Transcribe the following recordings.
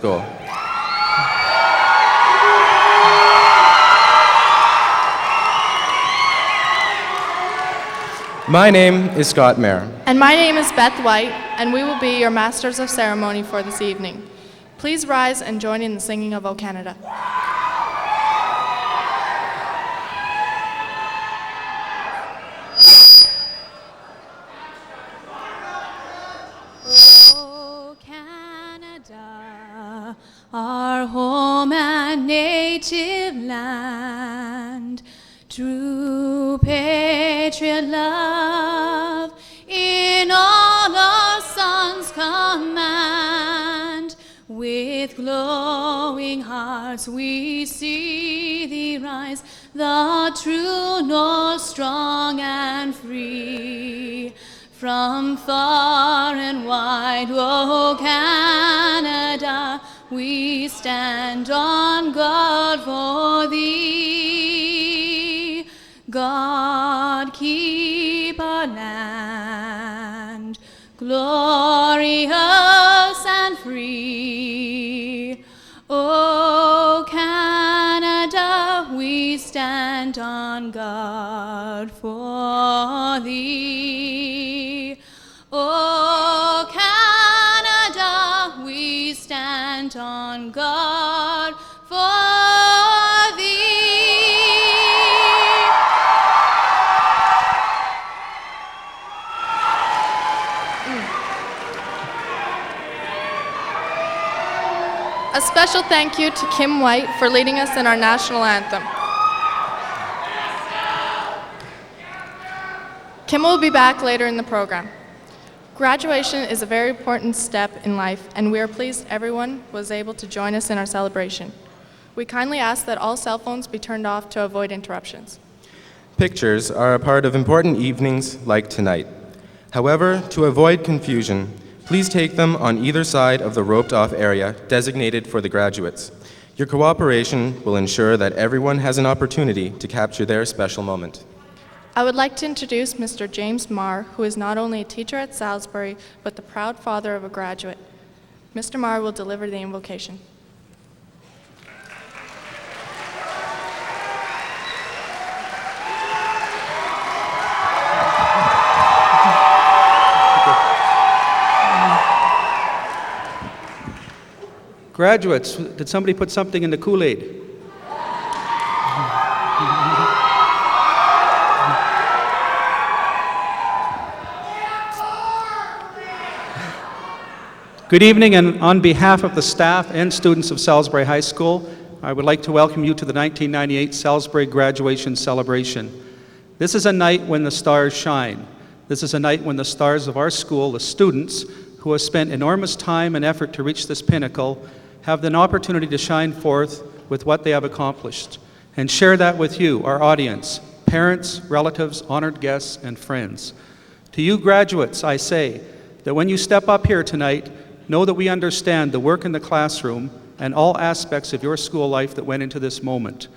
School. My name is Scott Mayer. And my name is Beth White, and we will be your Masters of Ceremony for this evening. Please rise and join in the singing of O Canada. O Canada, our home and native land, true patriot love in all our sons command. With glowing hearts we see thee rise, the true north, strong and free. From far and wide, O Canada, we stand on guard for thee. God keep our land glorious and free. O Canada, we stand on guard for thee. O Canada, we stand on guard for thee. A special thank you to Kim White for leading us in our national anthem. Kim will be back later in the program. Graduation is a very important step in life, and we are pleased everyone was able to join us in our celebration. We kindly ask that all cell phones be turned off to avoid interruptions. Pictures are a part of important evenings like tonight. However, to avoid confusion, please take them on either side of the roped-off area designated for the graduates. Your cooperation will ensure that everyone has an opportunity to capture their special moment. I would like to introduce Mr. James Marr, who is not only a teacher at Salisbury, but the proud father of a graduate. Mr. Marr will deliver the invocation. Graduates, did somebody put something in the Kool-Aid? Good evening, and on behalf of the staff and students of Salisbury High School, I would like to welcome you to the 1998 Salisbury Graduation Celebration. This is a night when the stars shine. This is a night when the stars of our school, the students, who have spent enormous time and effort to reach this pinnacle, have an opportunity to shine forth with what they have accomplished and share that with you, our audience, parents, relatives, honored guests, and friends. To you graduates, I say that when you step up here tonight, know that we understand the work in the classroom and all aspects of your school life that went into this moment.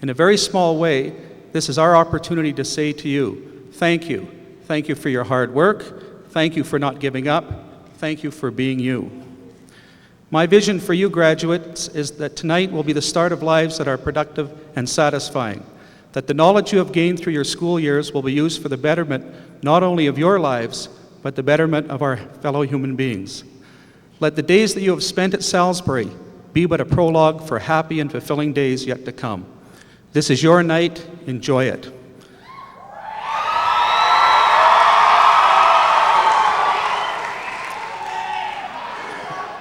In a very small way, this is our opportunity to say to you, thank you. Thank you for your hard work. Thank you for not giving up. Thank you for being you. My vision for you graduates is that tonight will be the start of lives that are productive and satisfying, that the knowledge you have gained through your school years will be used for the betterment not only of your lives, but the betterment of our fellow human beings. Let the days that you have spent at Salisbury be but a prologue for happy and fulfilling days yet to come. This is your night. Enjoy it.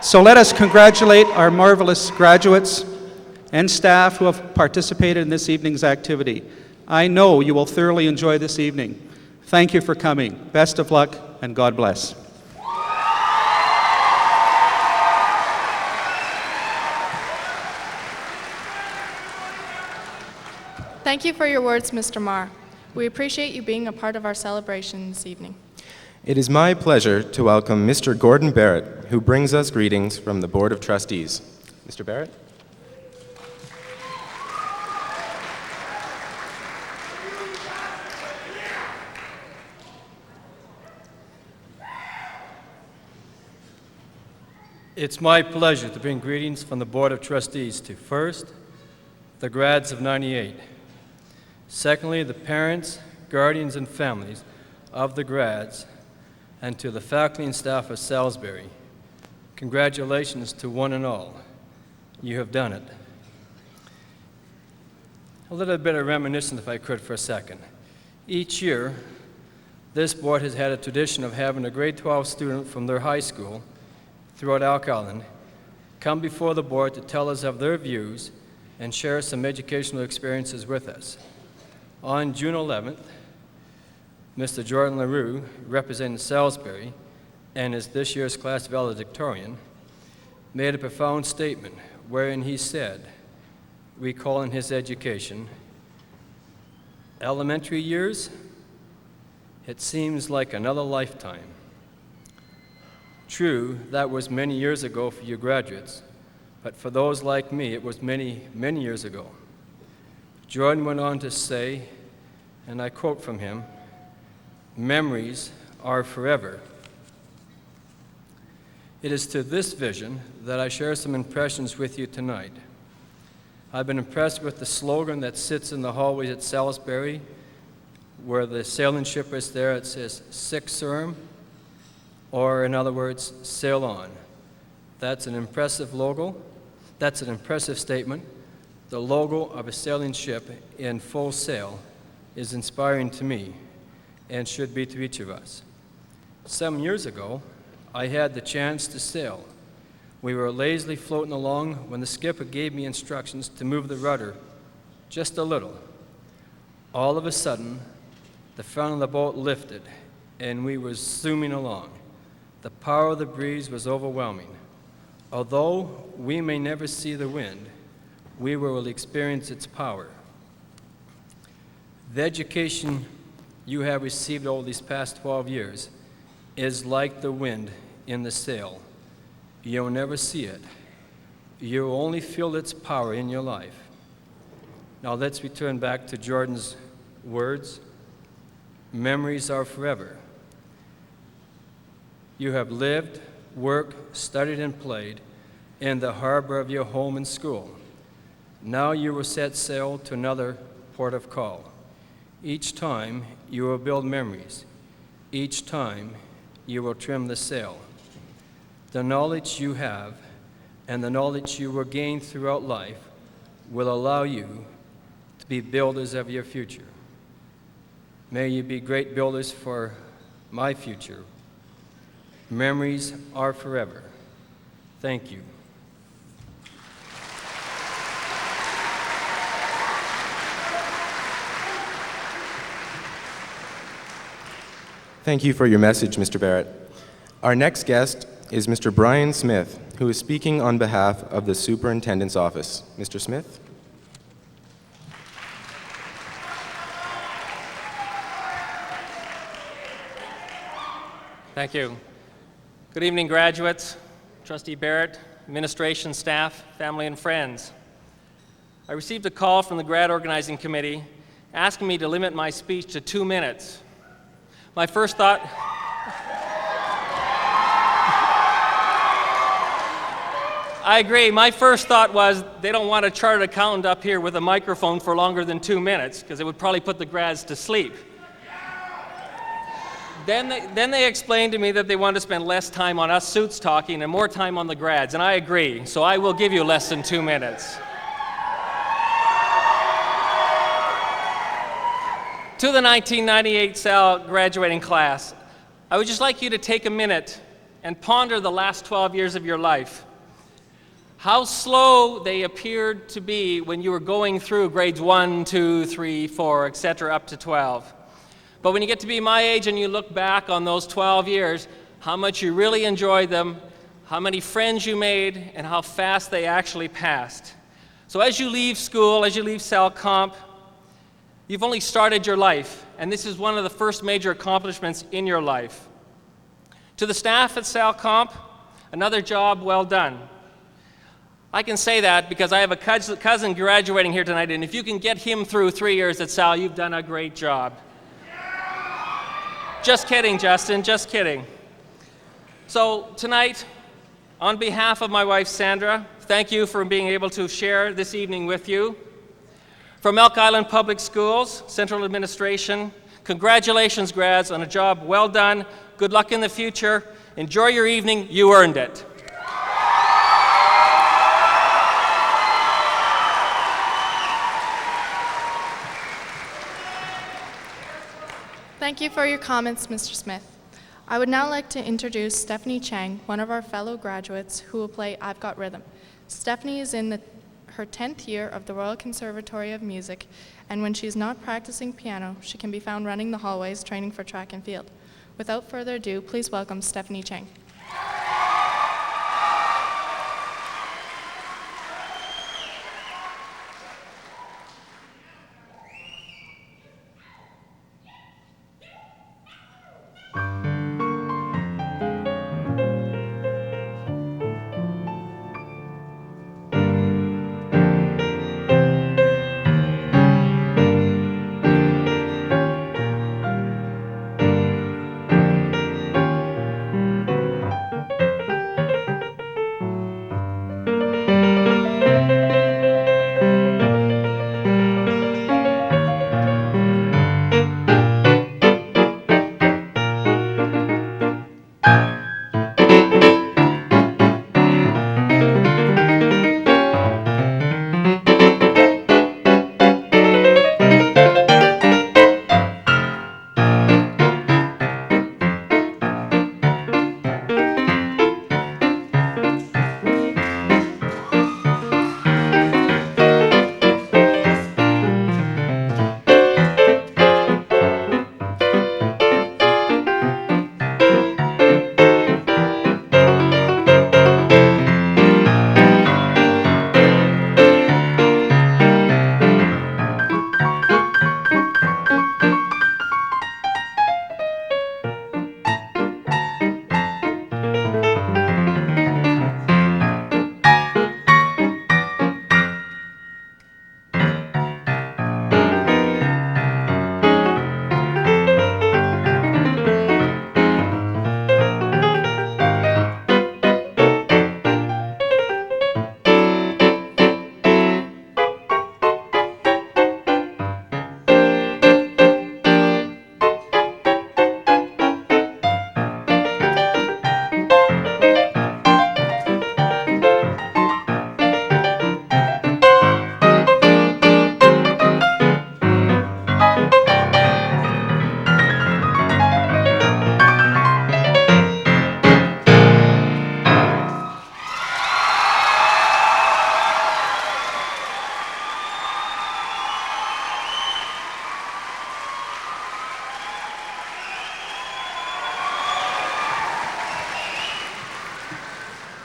So let us congratulate our marvelous graduates and staff who have participated in this evening's activity. I know you will thoroughly enjoy this evening. Thank you for coming. Best of luck, and God bless. Thank you for your words, Mr. Marr. We appreciate you being a part of our celebration this evening. It is my pleasure to welcome Mr. Gordon Barrett, who brings us greetings from the Board of Trustees. Mr. Barrett? It's my pleasure to bring greetings from the Board of Trustees to, first, the grads of '98. Secondly, the parents, guardians, and families of the grads, and to the faculty and staff of Salisbury. Congratulations to one and all. You have done it. A little bit of reminiscence, if I could, for a second. Each year, this board has had a tradition of having a grade 12 student from their high school throughout Elk Island come before the board to tell us of their views and share some educational experiences with us. On June 11th, Mr. Jordan LaRue, representing Salisbury and is this year's class valedictorian, made a profound statement wherein he said, recalling his education, "Elementary years, it seems like another lifetime." True, that was many years ago for you graduates, but for those like me, it was many, many years ago. Jordan went on to say, and I quote from him, "Memories are forever." It is to this vision that I share some impressions with you tonight. I've been impressed with the slogan that sits in the hallways at Salisbury, where the sailing ship is there. It says, "Sic Surum," or in other words, "Sail on." That's an impressive logo. That's an impressive statement. The logo of a sailing ship in full sail is inspiring to me and should be to each of us. Some years ago, I had the chance to sail. We were lazily floating along when the skipper gave me instructions to move the rudder just a little. All of a sudden, the front of the boat lifted and we were zooming along. The power of the breeze was overwhelming. Although we may never see the wind, we will experience its power. The education you have received over these past 12 years is like the wind in the sail. You'll never see it. You'll only feel its power in your life. Now let's return back to Jordan's words. Memories are forever. You have lived, worked, studied, and played in the harbor of your home and school. Now you will set sail to another port of call. Each time you will build memories. Each time you will trim the sail. The knowledge you have and the knowledge you will gain throughout life will allow you to be builders of your future. May you be great builders for my future. Memories are forever. Thank you. Thank you for your message, Mr. Barrett. Our next guest is Mr. Brian Smith, who is speaking on behalf of the Superintendent's Office. Mr. Smith? Thank you. Good evening, graduates, Trustee Barrett, administration, staff, family, and friends. I received a call from the grad organizing committee asking me to limit my speech to 2 minutes. My first thought, I agree. My first thought was they don't want a chartered accountant up here with a microphone for longer than 2 minutes because it would probably put the grads to sleep. Then they explained to me that they wanted to spend less time on us suits talking and more time on the grads, and I agree, so I will give you less than 2 minutes. To the 1998 Sal graduating class, I would just like you to take a minute and ponder the last 12 years of your life. How slow they appeared to be when you were going through grades 1, 2, 3, 4, etc., up to 12. But when you get to be my age and you look back on those 12 years, how much you really enjoyed them, how many friends you made, and how fast they actually passed. So as you leave school, as you leave Sal Comp, you've only started your life, and this is one of the first major accomplishments in your life. To the staff at Sal Comp, another job well done. I can say that because I have a cousin graduating here tonight, and if you can get him through 3 years at Sal, you've done a great job. Just kidding, Justin, just kidding. So tonight, On behalf of my wife, Sandra, thank you for being able to share this evening with you. From Elk Island Public Schools, Central Administration, congratulations, grads, on a job well done. Good luck in the future. Enjoy your evening. You earned it. Thank you for your comments, Mr. Smith. I would now like to introduce Stephanie Chang, one of our fellow graduates, who will play I've Got Rhythm. Stephanie is in her 10th year of the Royal Conservatory of Music, and when she is not practicing piano, she can be found running the hallways training for track and field. Without further ado, please welcome Stephanie Chang.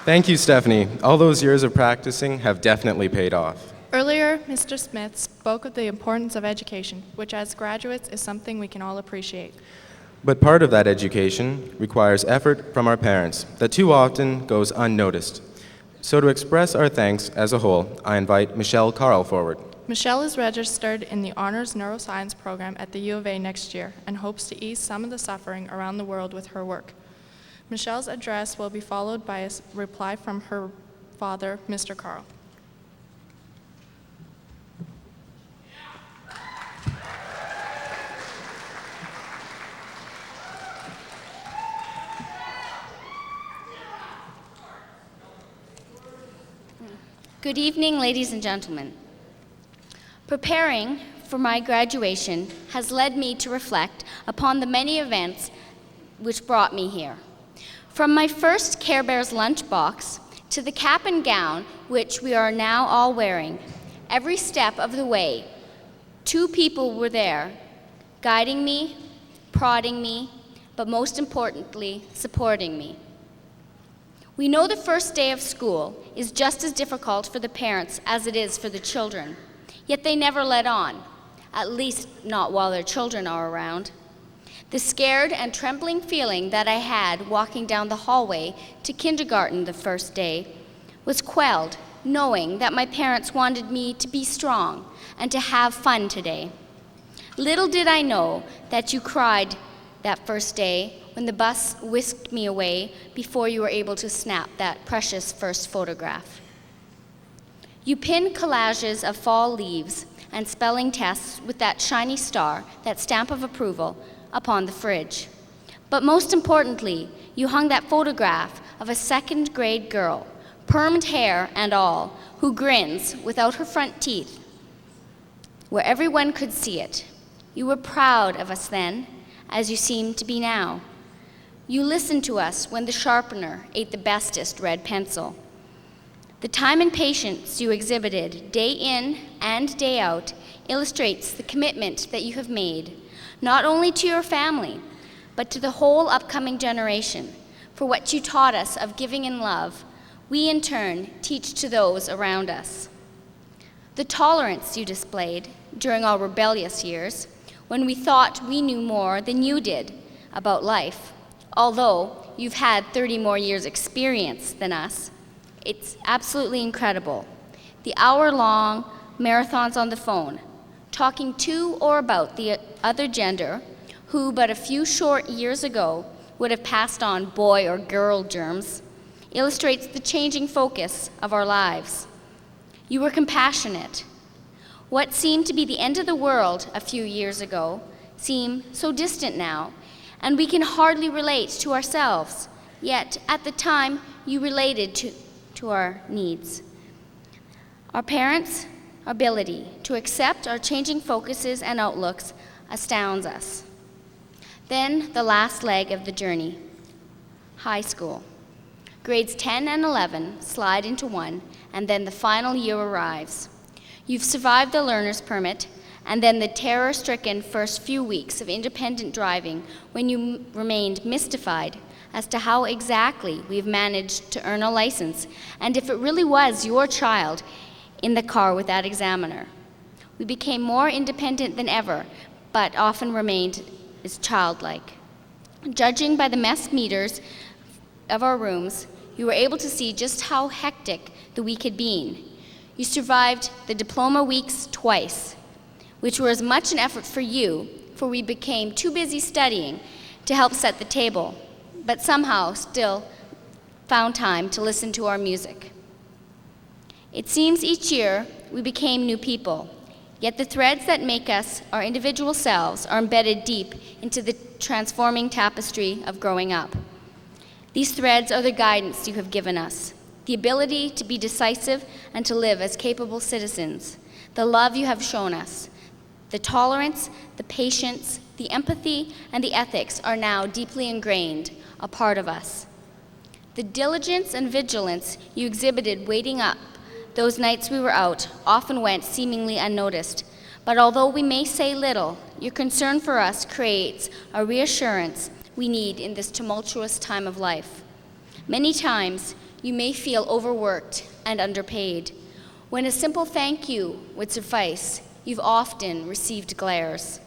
Thank you, Stephanie. All those years of practicing have definitely paid off. Earlier, Mr. Smith spoke of the importance of education, which as graduates is something we can all appreciate. But part of that education requires effort from our parents that too often goes unnoticed. So to express our thanks as a whole, I invite Michelle Carl forward. Michelle is registered in the Honors Neuroscience program at the U of A next year and hopes to ease some of the suffering around the world with her work. Michelle's address will be followed by a reply from her father, Mr. Carl. Good evening, ladies and gentlemen. Preparing for my graduation has led me to reflect upon the many events which brought me here. From my first Care Bears lunchbox to the cap and gown which we are now all wearing, every step of the way, two people were there, guiding me, prodding me, but most importantly, supporting me. We know the first day of school is just as difficult for the parents as it is for the children, yet they never let on, at least not while their children are around. The scared and trembling feeling that I had walking down the hallway to kindergarten the first day was quelled, knowing that my parents wanted me to be strong and to have fun today. Little did I know that you cried that first day when the bus whisked me away before you were able to snap that precious first photograph. You pinned collages of fall leaves and spelling tests with that shiny star, that stamp of approval, upon the fridge. But most importantly, you hung that photograph of a second-grade girl, permed hair and all, who grins without her front teeth, where everyone could see it. You were proud of us then, as you seem to be now. You listened to us when the sharpener ate the bestest red pencil. The time and patience you exhibited day in and day out illustrates the commitment that you have made, not only to your family, but to the whole upcoming generation. For what you taught us of giving and love, we in turn teach to those around us. The tolerance you displayed during our rebellious years, when we thought we knew more than you did about life, although you've had 30 more years experience than us, it's absolutely incredible. The hour-long marathons on the phone, talking to or about the other gender, who but a few short years ago would have passed on boy or girl germs, illustrates the changing focus of our lives. You were compassionate. What seemed to be the end of the world a few years ago seem so distant now, and we can hardly relate to ourselves, yet at the time you related to our needs. Our parents' ability to accept our changing focuses and outlooks astounds us. Then the last leg of the journey, high school. Grades 10 and 11 slide into one, and then the final year arrives. You've survived the learner's permit, and then the terror-stricken first few weeks of independent driving when you remained mystified as to how exactly we've managed to earn a license, and if it really was your child in the car with that examiner. We became more independent than ever, but often remained as childlike. Judging by the mess meters of our rooms, you were able to see just how hectic the week had been. You survived the diploma weeks twice, which were as much an effort for you, for we became too busy studying to help set the table, but somehow still found time to listen to our music. It seems each year we became new people, yet the threads that make us our individual selves are embedded deep into the transforming tapestry of growing up. These threads are the guidance you have given us, the ability to be decisive and to live as capable citizens, the love you have shown us, the tolerance, the patience, the empathy, and the ethics are now deeply ingrained, a part of us. The diligence and vigilance you exhibited waiting up those nights we were out often went seemingly unnoticed, but although we may say little, your concern for us creates a reassurance we need in this tumultuous time of life. Many times, you may feel overworked and underpaid. When a simple thank you would suffice, you've often received glares.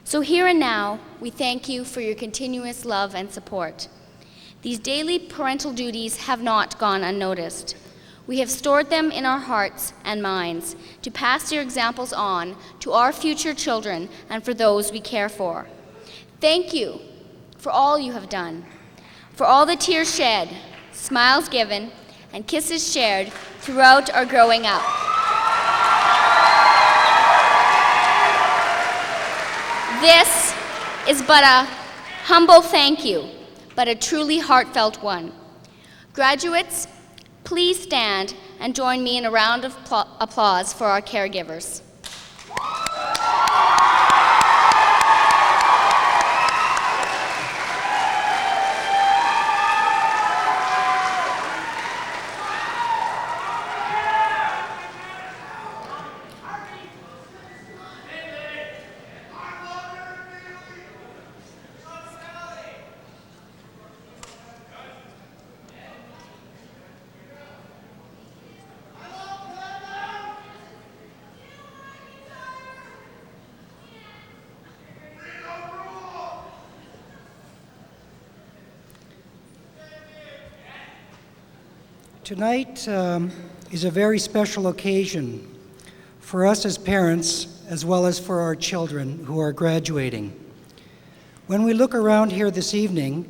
So here and now, we thank you for your continuous love and support. These daily parental duties have not gone unnoticed. We have stored them in our hearts and minds to pass your examples on to our future children and for those we care for. Thank you for all you have done, for all the tears shed, smiles given, and kisses shared throughout our growing up. This is but a humble thank you, but a truly heartfelt one. Graduates, please stand and join me in a round of applause for our caregivers. Tonight is a very special occasion for us as parents, as well as for our children who are graduating. When we look around here this evening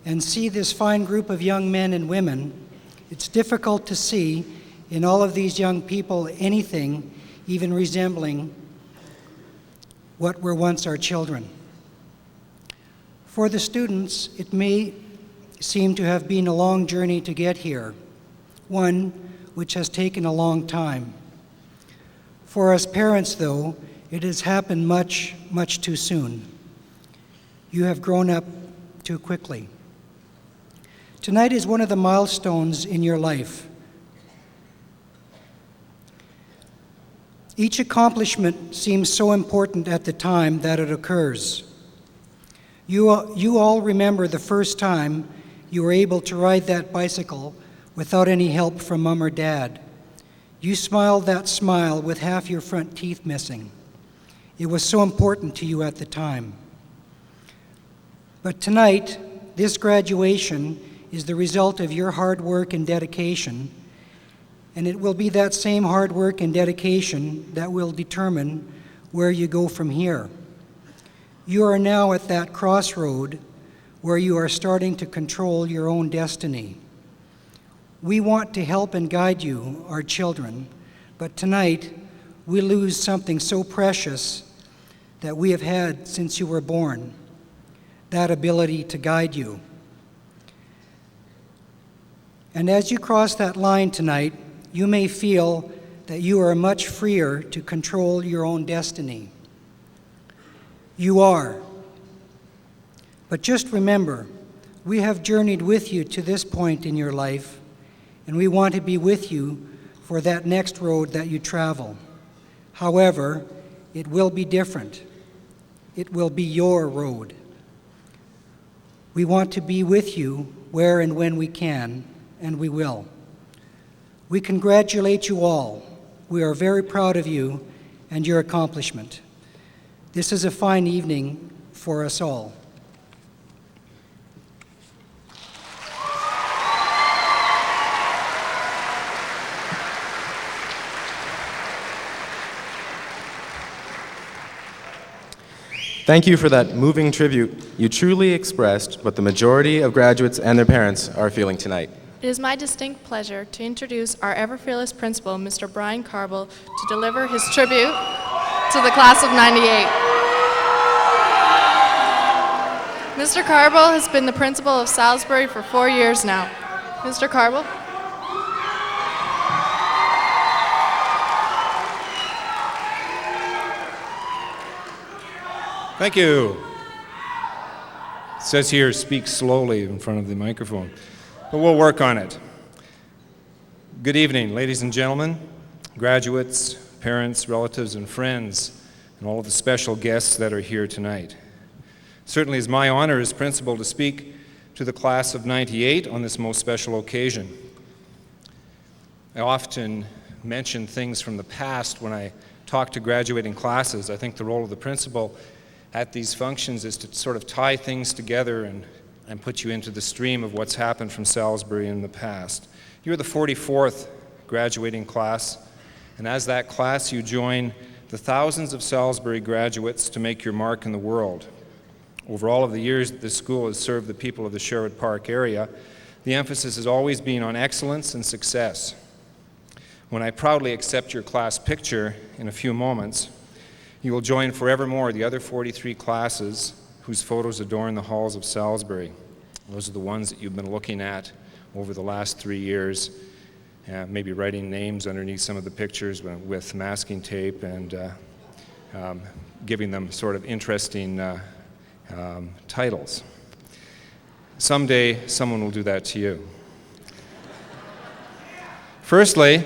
and see this fine group of young men and women, it's difficult to see in all of these young people anything even resembling what were once our children. For the students, it may seem to have been a long journey to get here, one which has taken a long time. For us parents, though, it has happened much, much too soon. You have grown up too quickly. Tonight is one of the milestones in your life. Each accomplishment seems so important at the time that it occurs. You all remember the first time you were able to ride that bicycle without any help from Mom or Dad. You smiled that smile with half your front teeth missing. It was so important to you at the time. But tonight, this graduation is the result of your hard work and dedication, and it will be that same hard work and dedication that will determine where you go from here. You are now at that crossroad where you are starting to control your own destiny. We want to help and guide you, our children, but tonight we lose something so precious that we have had since you were born, that ability to guide you. And as you cross that line tonight, you may feel that you are much freer to control your own destiny. You are. But just remember, we have journeyed with you to this point in your life, and we want to be with you for that next road that you travel. However, it will be different. It will be your road. We want to be with you where and when we can, and we will. We congratulate you all. We are very proud of you and your accomplishment. This is a fine evening for us all. Thank you for that moving tribute. You truly expressed what the majority of graduates and their parents are feeling tonight. It is my distinct pleasure to introduce our ever-fearless principal, Mr. Brian Carble, to deliver his tribute to the class of '98. Mr. Carble has been the principal of Salisbury for 4 years now. Mr. Carble? Thank you. It says here, speak slowly in front of the microphone, but we'll work on it. Good evening, ladies and gentlemen, graduates, parents, relatives, and friends, and all of the special guests that are here tonight. Certainly it's my honor as principal to speak to the class of '98 on this most special occasion. I often mention things from the past when I talk to graduating classes. I think the role of the principal at these functions is to sort of tie things together and put you into the stream of what's happened from Salisbury in the past. You're the 44th graduating class, and as that class you join the thousands of Salisbury graduates to make your mark in the world. Over all of the years that this school has served the people of the Sherwood Park area, the emphasis has always been on excellence and success. When I proudly accept your class picture in a few moments, you will join forevermore the other 43 classes whose photos adorn the halls of Salisbury. Those are the ones that you've been looking at over the last 3 years, maybe writing names underneath some of the pictures with masking tape and giving them sort of interesting titles. Someday, someone will do that to you. Firstly,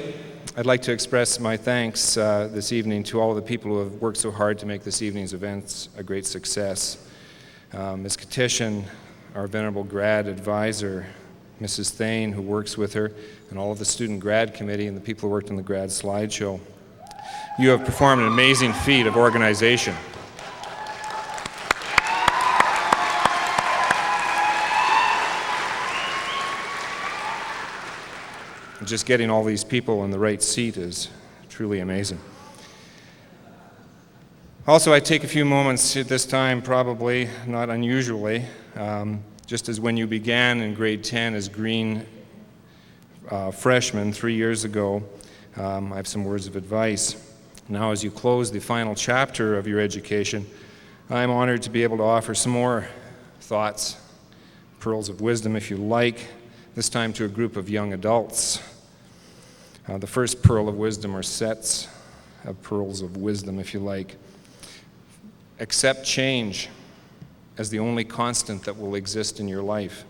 I'd like to express my thanks this evening to all of the people who have worked so hard to make this evening's events a great success. Ms. Katishin, our venerable grad advisor, Mrs. Thane, who works with her, and all of the student grad committee and the people who worked on the grad slideshow. You have performed an amazing feat of organization. Just getting all these people in the right seat is truly amazing. Also, I take a few moments at this time, probably not unusually, just as when you began in grade 10 as green freshmen 3 years ago, I have some words of advice. Now, as you close the final chapter of your education, I'm honored to be able to offer some more thoughts, pearls of wisdom, if you like, this time to a group of young adults. The first pearl of wisdom, or sets of pearls of wisdom, if you like. Accept change as the only constant that will exist in your life.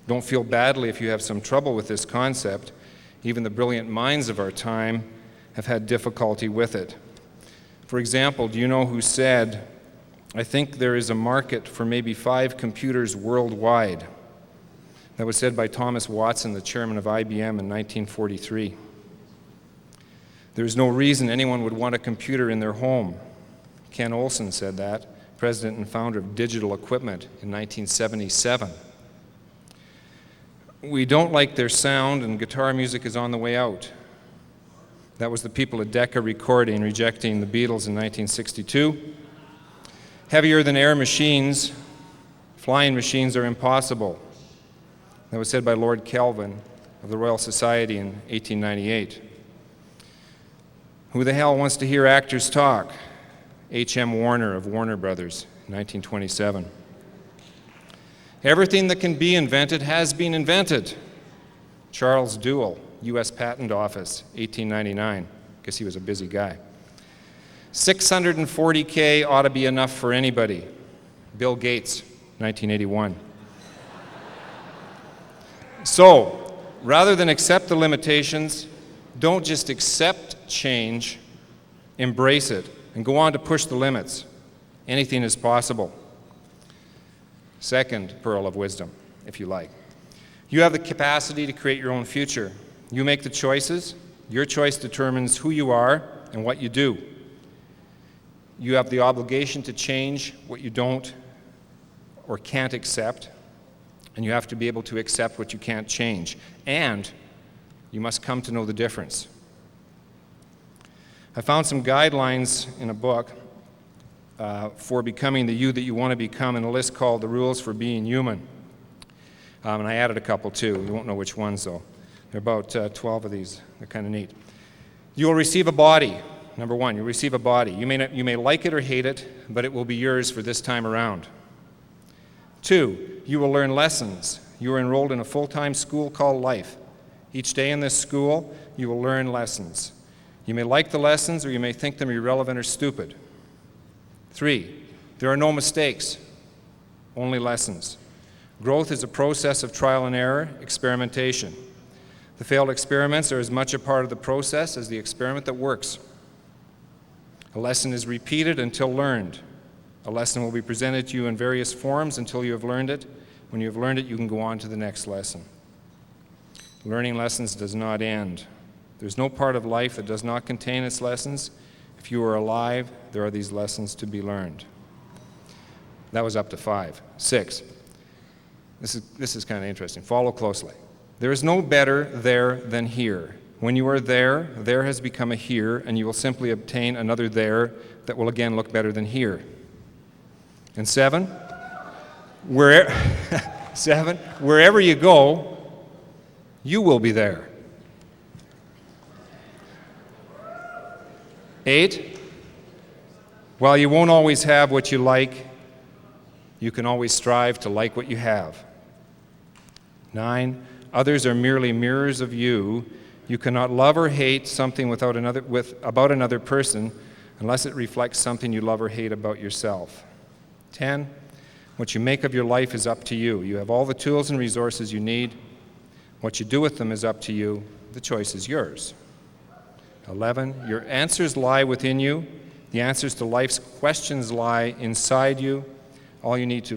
Don't feel badly if you have some trouble with this concept. Even the brilliant minds of our time have had difficulty with it. For example, do you know who said, "I think there is a market for maybe 5 computers worldwide"? That was said by Thomas Watson, the chairman of IBM, in 1943. There's no reason anyone would want a computer in their home. Ken Olsen said that, president and founder of Digital Equipment in 1977. We don't like their sound, and guitar music is on the way out. That was the people at Decca Recording rejecting the Beatles in 1962. Heavier than air machines, flying machines are impossible. That was said by Lord Kelvin of the Royal Society in 1898. Who the hell wants to hear actors talk? H.M. Warner of Warner Brothers, 1927. Everything that can be invented has been invented. Charles Dewell, U.S. Patent Office, 1899. Guess he was a busy guy. 640K ought to be enough for anybody. Bill Gates, 1981. So, rather than accept the limitations, don't just accept change, embrace it, and go on to push the limits. Anything is possible. Second pearl of wisdom, if you like. You have the capacity to create your own future. You make the choices. Your choice determines who you are and what you do. You have the obligation to change what you don't or can't accept, and you have to be able to accept what you can't change. And you must come to know the difference. I found some guidelines in a book for becoming the you that you want to become, in a list called The Rules for Being Human. And I added a couple too. You won't know which ones though. There are about 12 of these. They're kind of neat. You will receive a body. Number one, you'll receive a body. You may like it or hate it, but it will be yours for this time around. 2, you will learn lessons. You are enrolled in a full-time school called life. Each day in this school, you will learn lessons. You may like the lessons, or you may think them irrelevant or stupid. 3, there are no mistakes, only lessons. Growth is a process of trial and error, experimentation. The failed experiments are as much a part of the process as the experiment that works. A lesson is repeated until learned. A lesson will be presented to you in various forms until you have learned it. When you have learned it, you can go on to the next lesson. Learning lessons does not end. There's no part of life that does not contain its lessons. If you are alive, there are these lessons to be learned. That was up to 5. 6. This is kind of interesting. Follow closely. There is no better there than here. When you are there, there has become a here, and you will simply obtain another there that will again look better than here. And 7, wherever you go, you will be there. 8, while you won't always have what you like, you can always strive to like what you have. 9, others are merely mirrors of you. You cannot love or hate something about another person unless it reflects something you love or hate about yourself. 10, what you make of your life is up to you. You have all the tools and resources you need. What you do with them is up to you. The choice is yours. 11, your answers lie within you. The answers to life's questions lie inside you. All you need to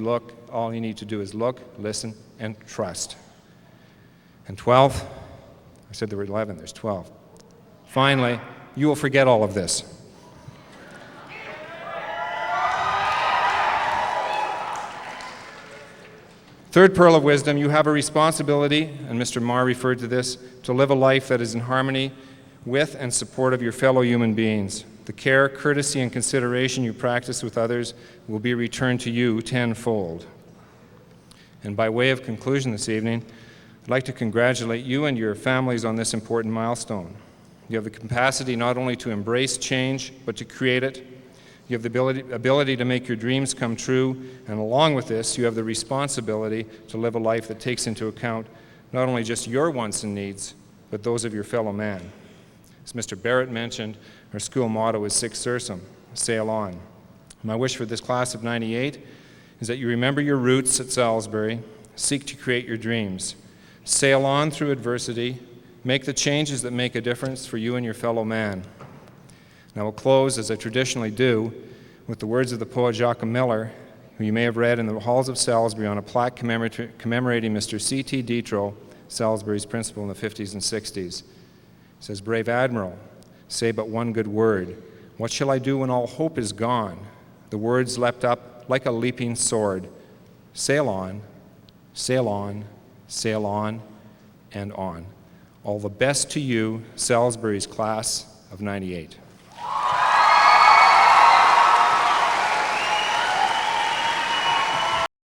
do is look, listen, and trust. And 12, I said there were 11, there's 12. Finally, you will forget all of this. Third pearl of wisdom, you have a responsibility, and Mr. Marr referred to this, to live a life that is in harmony with and support of your fellow human beings. the care, courtesy, and consideration you practice with others will be returned to you tenfold. And by way of conclusion this evening, I'd like to congratulate you and your families on this important milestone. You have the capacity not only to embrace change, but to create it. You have the ability to make your dreams come true, and along with this, you have the responsibility to live a life that takes into account not only just your wants and needs, but those of your fellow man. As Mr. Barrett mentioned, our school motto is Sic Sursum, sail on. My wish for this class of '98 is that you remember your roots at Salisbury, seek to create your dreams, sail on through adversity, make the changes that make a difference for you and your fellow man. And I will close, as I traditionally do, with the words of the poet Jacques Miller, who you may have read in the halls of Salisbury on a plaque commemorating Mr. C.T. Ditro, Salisbury's principal in the 50s and 60s. He says, "Brave Admiral, say but one good word. What shall I do when all hope is gone?" The words leapt up like a leaping sword. Sail on, sail on, sail on, and on. All the best to you, Salisbury's class of '98.